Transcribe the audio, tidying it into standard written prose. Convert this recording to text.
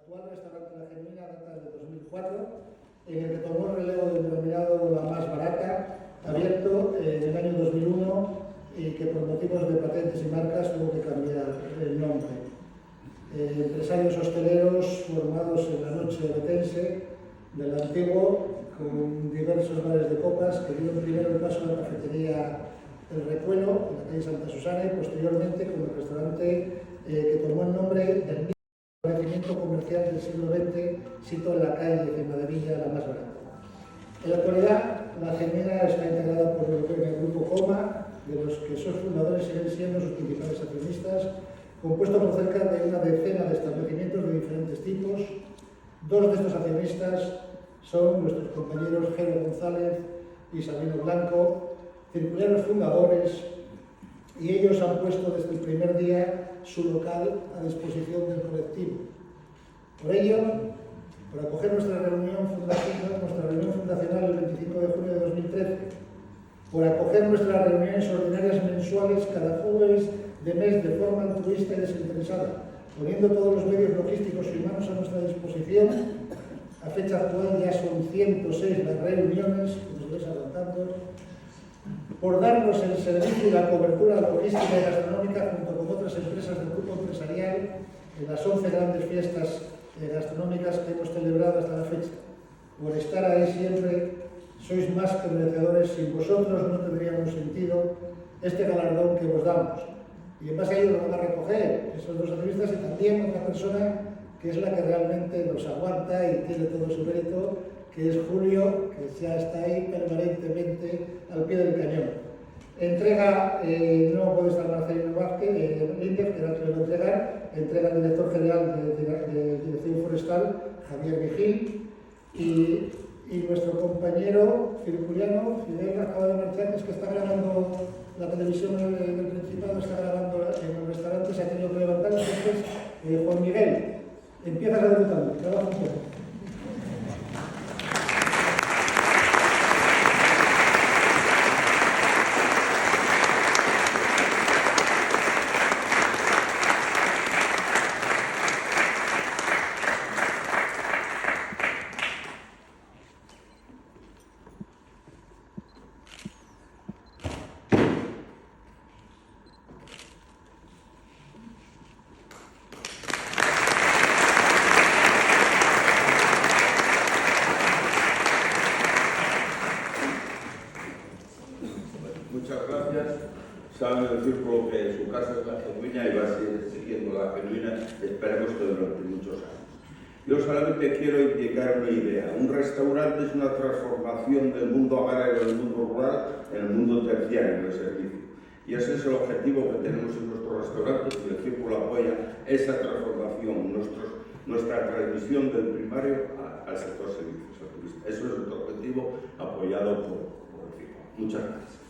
actual restaurante La Genuina data de 2004, en el que tomó el relevo del denominado La Más Barata, abierto en el año 2001 y que por motivos de patentes y marcas tuvo que cambiar el nombre. Empresarios hosteleros formados en la noche obetense del antiguo, con diversos bares de copas, que dieron primero el paso a la cafetería El Recuelo, en la calle Santa Susana, y posteriormente con el restaurante que tomó el nombre del establecimiento comercial del siglo XX, situado en la calle Cimadevilla, La Más Barata. En la actualidad, La Genuina está integrada por el grupo Coma, de los que sus fundadores siguen siendo sus principales accionistas, compuesto por cerca de una decena de establecimientos de diferentes tipos. Dos de estos accionistas son nuestros compañeros Jero González y Sabino Blanco, circulares fundadores, y ellos han puesto desde el primer día su local a disposición del colectivo. Por ello, por acoger nuestra reunión fundacional el 25 de junio de 2013, por acoger nuestras reuniones ordinarias mensuales cada jueves de mes de forma altruista y desinteresada, poniendo todos los medios logísticos y humanos a nuestra disposición. A fecha actual ya son 106 las reuniones que nos vais aguantando, por darnos el servicio y la cobertura logística y gastronómica junto con otras empresas del grupo empresarial en las 11 grandes fiestas gastronómicas que hemos celebrado hasta la fecha. Por estar ahí siempre, sois más que merecedores. Sin vosotros no tendríamos sentido este galardón que os damos. Y en base a ello lo van a recoger esos dos activistas y también otra persona que es la que realmente nos aguanta y tiene todo su mérito, que es Julio, que ya está ahí permanentemente al pie del cañón. Entrega, no puede estar Marcelino Vázquez, Líndez, que era el que lo va a entregar, entrega el director general de Dirección Forestal, Javier Vigil, y nuestro compañero circuliano, Fidel, acaba de marchar, es que está grabando la televisión del Principado, está grabando en los restaurantes, se ha tenido que levantar. Entonces, Juan Miguel, empiezas a debutar, trabaja un poco. Muchas gracias. Saben el círculo que su casa es La Genuina y va a seguir siguiendo La Genuina, esperemos que durante muchos años. Yo solamente quiero indicar una idea. Un restaurante es una transformación del mundo agrario, del mundo rural, en el mundo terciario del servicio. Y ese es el objetivo que tenemos en nuestros restaurantes y el círculo apoya esa transformación, nuestra transmisión del primario al sector servicios. Eso es nuestro objetivo apoyado por el círculo. Muchas gracias.